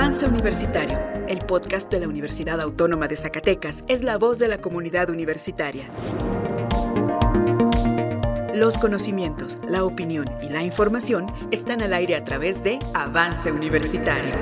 Avance Universitario, el podcast de la Universidad Autónoma de Zacatecas, es la voz de la comunidad universitaria. Los conocimientos, la opinión y la información están al aire a través de Avance Universitario.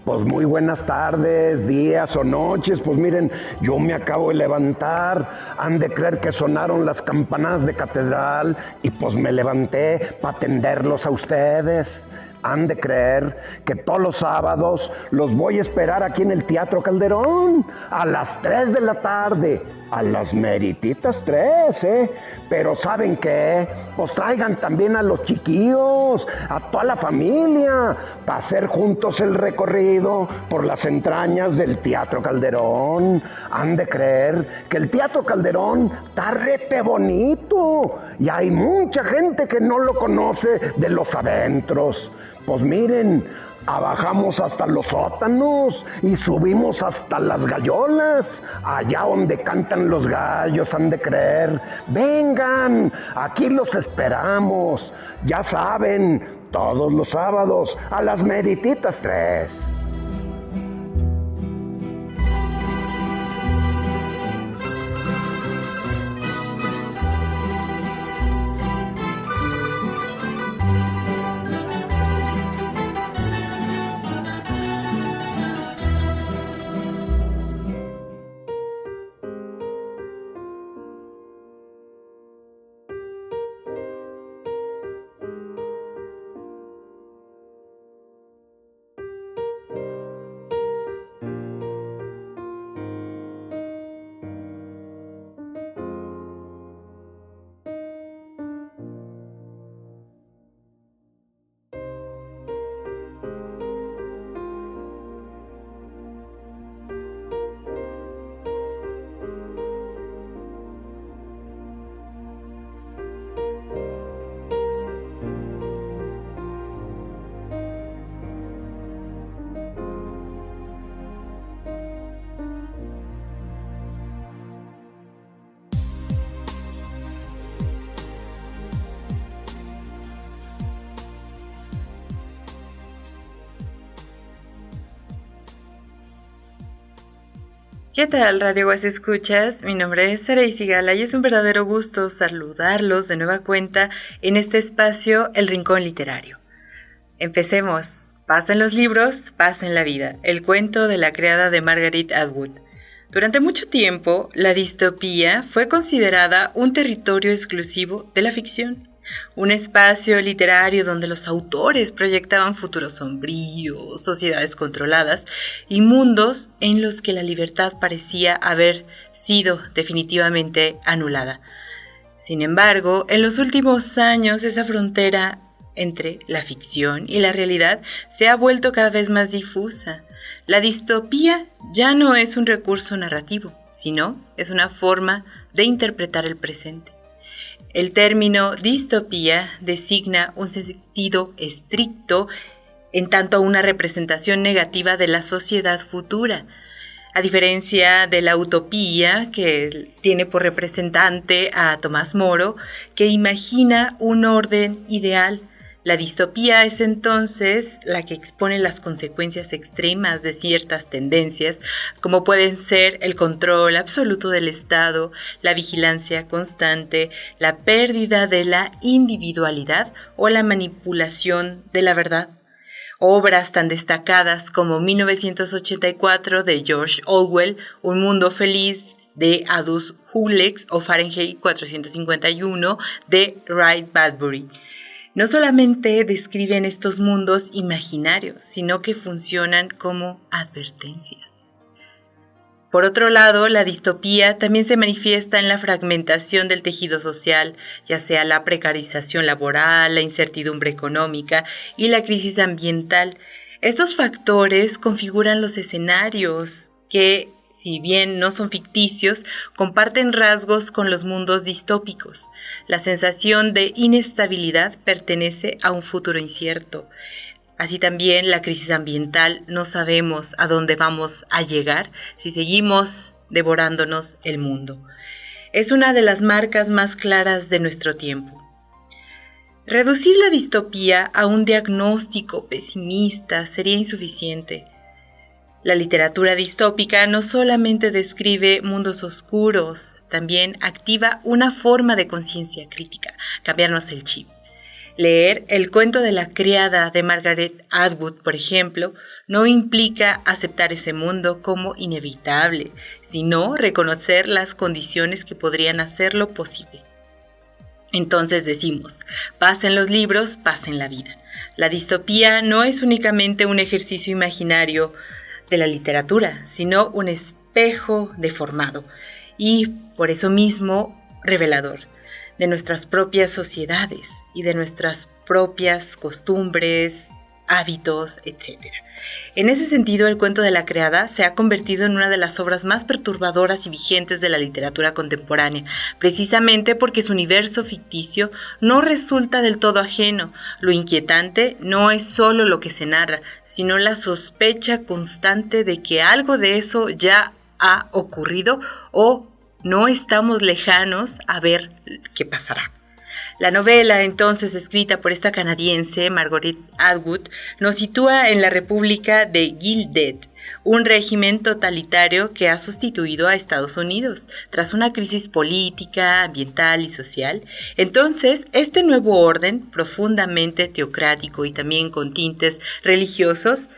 Pues muy buenas tardes, días o noches. Pues miren, yo me acabo de levantar. Han de creer que sonaron las campanas de catedral y pues me levanté para atenderlos a ustedes. Han de creer que todos los sábados los voy a esperar aquí en el Teatro Calderón a las 3 de la tarde, a las merititas 3, Pero ¿saben qué? Pues traigan también a los chiquillos, a toda la familia, para hacer juntos el recorrido por las entrañas del Teatro Calderón. Han de creer que el Teatro Calderón está rete bonito y hay mucha gente que no lo conoce de los adentros. Pues miren, bajamos hasta los sótanos y subimos hasta las gallolas, allá donde cantan los gallos, han de creer. Vengan, aquí los esperamos, ya saben, todos los sábados a las merititas 3. ¿Qué tal, Radio Guas Escuchas? Mi nombre es Saraí Sigala y es un verdadero gusto saludarlos de nueva cuenta en este espacio, El Rincón Literario. Empecemos. Pasen los libros, pasen la vida. El cuento de la criada de Margaret Atwood. Durante mucho tiempo, la distopía fue considerada un territorio exclusivo de la ficción. Un espacio literario donde los autores proyectaban futuros sombríos, sociedades controladas y mundos en los que la libertad parecía haber sido definitivamente anulada. Sin embargo, en los últimos años esa frontera entre la ficción y la realidad se ha vuelto cada vez más difusa. La distopía ya no es un recurso narrativo, sino es una forma de interpretar el presente. El término distopía designa un sentido estricto en tanto a una representación negativa de la sociedad futura, a diferencia de la utopía, que tiene por representante a Tomás Moro, que imagina un orden ideal. La distopía es entonces la que expone las consecuencias extremas de ciertas tendencias, como pueden ser el control absoluto del Estado, la vigilancia constante, la pérdida de la individualidad o la manipulación de la verdad. Obras tan destacadas como 1984 de George Orwell, Un mundo feliz de Aldous Huxley o Fahrenheit 451 de Ray Bradbury. No solamente describen estos mundos imaginarios, sino que funcionan como advertencias. Por otro lado, la distopía también se manifiesta en la fragmentación del tejido social, ya sea la precarización laboral, la incertidumbre económica y la crisis ambiental. Estos factores configuran los escenarios que, si bien no son ficticios, comparten rasgos con los mundos distópicos. La sensación de inestabilidad pertenece a un futuro incierto. Así también la crisis ambiental, no sabemos a dónde vamos a llegar si seguimos devorándonos el mundo. Es una de las marcas más claras de nuestro tiempo. Reducir la distopía a un diagnóstico pesimista sería insuficiente. La literatura distópica no solamente describe mundos oscuros, también activa una forma de conciencia crítica, cambiarnos el chip. Leer El cuento de la criada de Margaret Atwood, por ejemplo, no implica aceptar ese mundo como inevitable, sino reconocer las condiciones que podrían hacerlo posible. Entonces decimos, paz en los libros, paz en la vida. La distopía no es únicamente un ejercicio imaginario de la literatura, sino un espejo deformado y, por eso mismo, revelador de nuestras propias sociedades y de nuestras propias costumbres, hábitos, etc. En ese sentido, El cuento de la criada se ha convertido en una de las obras más perturbadoras y vigentes de la literatura contemporánea, precisamente porque su universo ficticio no resulta del todo ajeno. Lo inquietante no es solo lo que se narra, sino la sospecha constante de que algo de eso ya ha ocurrido o no estamos lejanos a ver qué pasará. La novela, entonces, escrita por esta canadiense, Margaret Atwood, nos sitúa en la República de Gilded, un régimen totalitario que ha sustituido a Estados Unidos tras una crisis política, ambiental y social. Entonces, este nuevo orden, profundamente teocrático y también con tintes religiosos,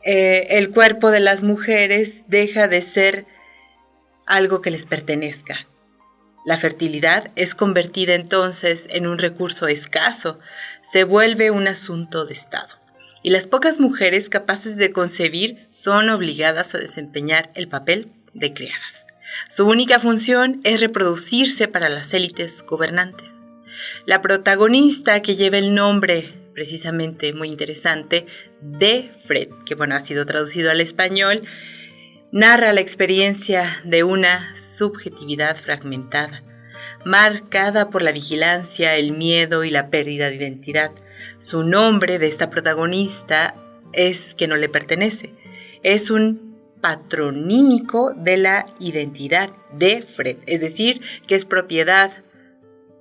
el cuerpo de las mujeres deja de ser algo que les pertenezca. La fertilidad es convertida entonces en un recurso escaso, se vuelve un asunto de Estado. Y las pocas mujeres capaces de concebir son obligadas a desempeñar el papel de criadas. Su única función es reproducirse para las élites gobernantes. La protagonista, que lleva el nombre precisamente muy interesante de Fred, que ha sido traducido al español, narra la experiencia de una subjetividad fragmentada, marcada por la vigilancia, el miedo y la pérdida de identidad. Su nombre de esta protagonista es que no le pertenece. Es un patronímico de la identidad de Fred, es decir, que es propiedad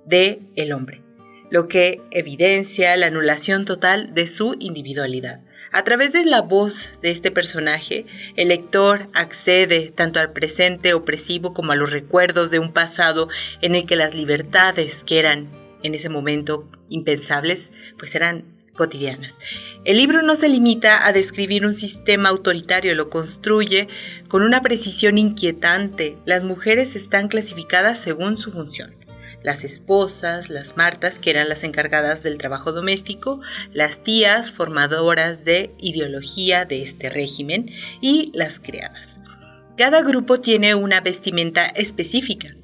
del hombre, lo que evidencia la anulación total de su individualidad. A través de la voz de este personaje, el lector accede tanto al presente opresivo como a los recuerdos de un pasado en el que las libertades que eran en ese momento impensables, pues eran cotidianas. El libro no se limita a describir un sistema autoritario, lo construye con una precisión inquietante. Las mujeres están clasificadas según su función. Las esposas, las martas, que eran las encargadas del trabajo doméstico, las tías, formadoras de ideología de este régimen, y las criadas. Cada grupo tiene una vestimenta específica,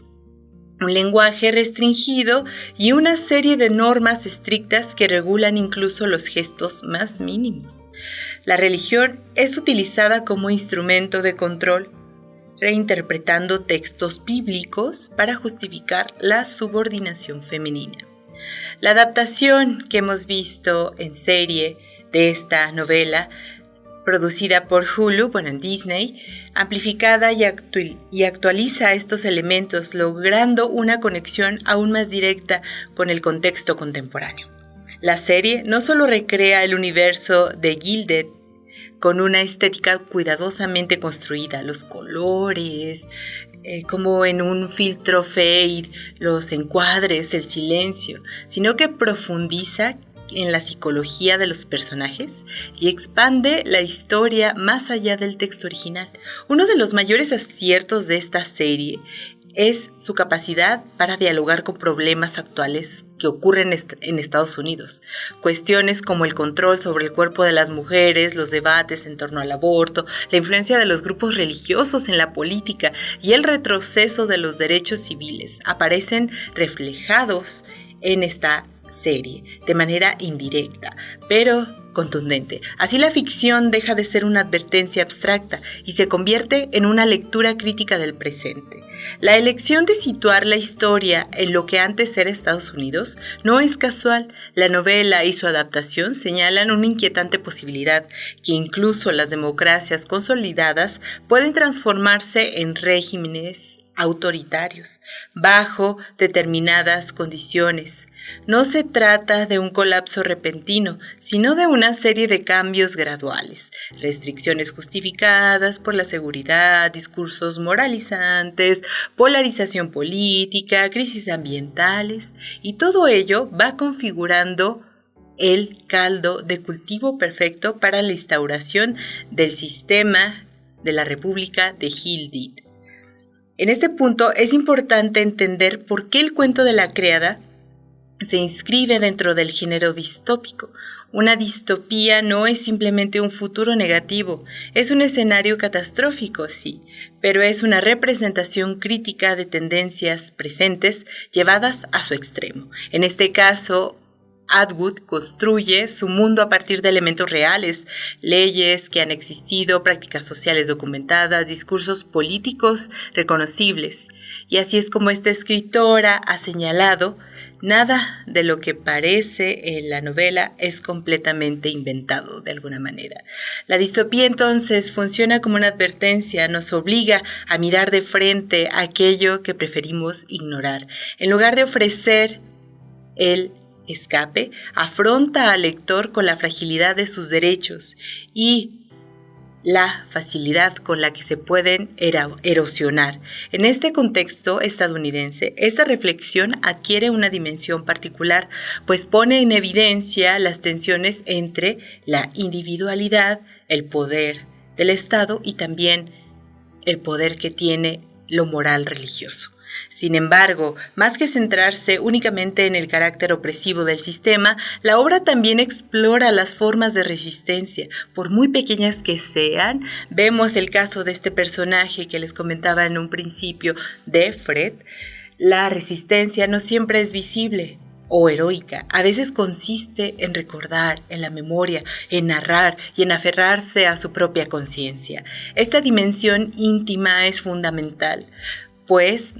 un lenguaje restringido y una serie de normas estrictas que regulan incluso los gestos más mínimos. La religión es utilizada como instrumento de control, reinterpretando textos bíblicos para justificar la subordinación femenina. La adaptación que hemos visto en serie de esta novela, producida por Hulu, en Disney, amplificada y actualiza estos elementos, logrando una conexión aún más directa con el contexto contemporáneo. La serie no solo recrea el universo de Gilded, con una estética cuidadosamente construida, los colores, como en un filtro fade, los encuadres, el silencio, sino que profundiza en la psicología de los personajes y expande la historia más allá del texto original. Uno de los mayores aciertos de esta serie es su capacidad para dialogar con problemas actuales que ocurren en Estados Unidos. Cuestiones como el control sobre el cuerpo de las mujeres, los debates en torno al aborto, la influencia de los grupos religiosos en la política y el retroceso de los derechos civiles aparecen reflejados en esta serie de manera indirecta, pero contundente. Así la ficción deja de ser una advertencia abstracta y se convierte en una lectura crítica del presente. La elección de situar la historia en lo que antes era Estados Unidos no es casual. La novela y su adaptación señalan una inquietante posibilidad, que incluso las democracias consolidadas pueden transformarse en regímenes autoritarios, bajo determinadas condiciones. No se trata de un colapso repentino, sino de una serie de cambios graduales, restricciones justificadas por la seguridad, discursos moralizantes, polarización política, crisis ambientales, y todo ello va configurando el caldo de cultivo perfecto para la instauración del sistema de la República de Gil Did. En este punto es importante entender por qué el cuento de la criada se inscribe dentro del género distópico. Una distopía no es simplemente un futuro negativo, es un escenario catastrófico, sí, pero es una representación crítica de tendencias presentes llevadas a su extremo. En este caso, Atwood construye su mundo a partir de elementos reales, leyes que han existido, prácticas sociales documentadas, discursos políticos reconocibles. Y así es como esta escritora ha señalado, nada de lo que parece en la novela es completamente inventado de alguna manera. La distopía entonces funciona como una advertencia, nos obliga a mirar de frente aquello que preferimos ignorar. En lugar de ofrecer el escape, afronta al lector con la fragilidad de sus derechos y la facilidad con la que se pueden erosionar. En este contexto estadounidense, esta reflexión adquiere una dimensión particular, pues pone en evidencia las tensiones entre la individualidad, el poder del Estado y también el poder que tiene lo moral religioso. Sin embargo, más que centrarse únicamente en el carácter opresivo del sistema, la obra también explora las formas de resistencia, por muy pequeñas que sean. Vemos el caso de este personaje que les comentaba en un principio, de Fred. La resistencia no siempre es visible o heroica, a veces consiste en recordar, en la memoria, en narrar y en aferrarse a su propia conciencia. Esta dimensión íntima es fundamental, pues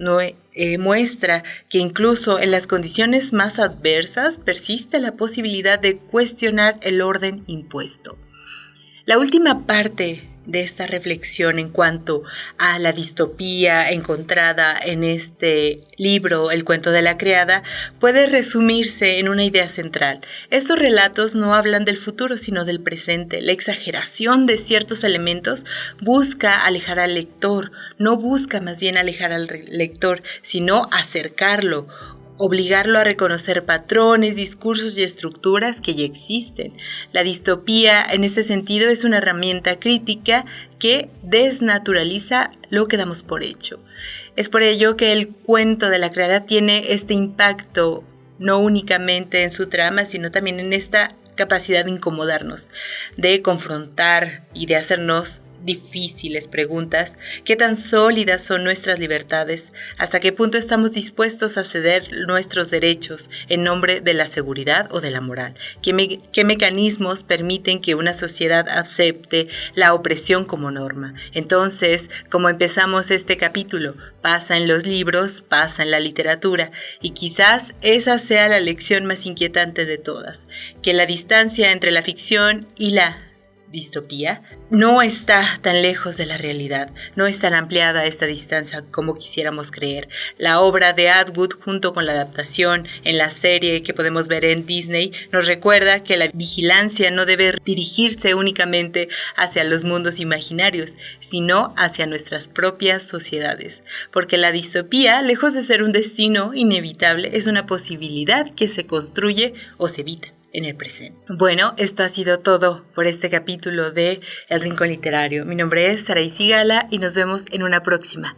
muestra que incluso en las condiciones más adversas persiste la posibilidad de cuestionar el orden impuesto. La última parte de esta reflexión en cuanto a la distopía encontrada en este libro, El cuento de la criada, puede resumirse en una idea central. Estos relatos no hablan del futuro, sino del presente. La exageración de ciertos elementos busca alejar al lector, no busca más bien alejar al lector, sino acercarlo, obligarlo a reconocer patrones, discursos y estructuras que ya existen. La distopía, en este sentido, es una herramienta crítica que desnaturaliza lo que damos por hecho. Es por ello que el cuento de la criada tiene este impacto no únicamente en su trama, sino también en esta capacidad de incomodarnos, de confrontar y de hacernos difíciles preguntas. ¿Qué tan sólidas son nuestras libertades? ¿Hasta qué punto estamos dispuestos a ceder nuestros derechos en nombre de la seguridad o de la moral? ¿Qué mecanismos permiten que una sociedad acepte la opresión como norma? Entonces, como empezamos este capítulo, pasa en los libros, pasa en la literatura, y quizás esa sea la lección más inquietante de todas, que la distancia entre la ficción y la distopía no está tan lejos de la realidad, no es tan ampliada esta distancia como quisiéramos creer. La obra de Atwood, junto con la adaptación en la serie que podemos ver en Disney, nos recuerda que la vigilancia no debe dirigirse únicamente hacia los mundos imaginarios, sino hacia nuestras propias sociedades, porque la distopía, lejos de ser un destino inevitable, es una posibilidad que se construye o se evita en el presente. Bueno, esto ha sido todo por este capítulo de El Rincón Literario. Mi nombre es Saraí Sigala y nos vemos en una próxima.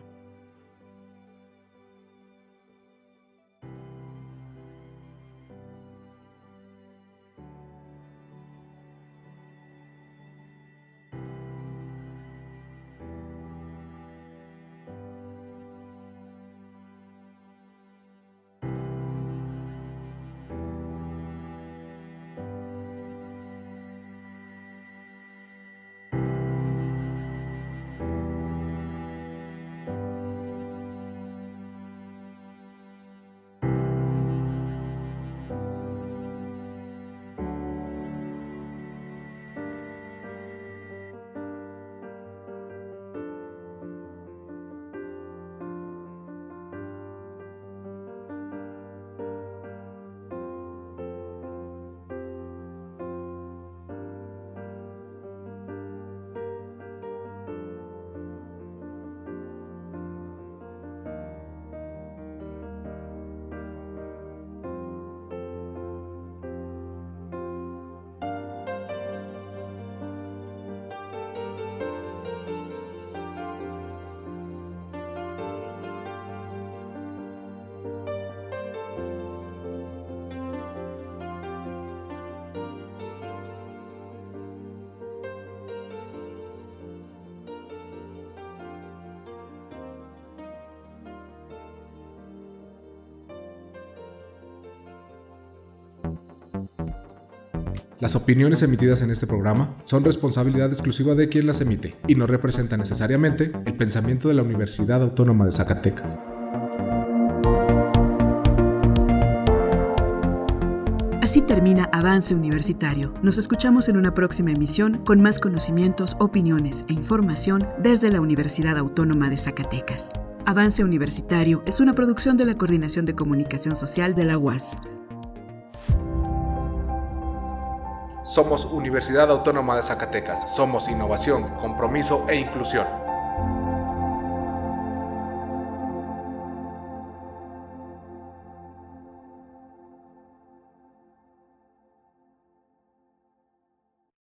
Las opiniones emitidas en este programa son responsabilidad exclusiva de quien las emite y no representan necesariamente el pensamiento de la Universidad Autónoma de Zacatecas. Así termina Avance Universitario. Nos escuchamos en una próxima emisión con más conocimientos, opiniones e información desde la Universidad Autónoma de Zacatecas. Avance Universitario es una producción de la Coordinación de Comunicación Social de la UAS. Somos Universidad Autónoma de Zacatecas. Somos innovación, compromiso e inclusión.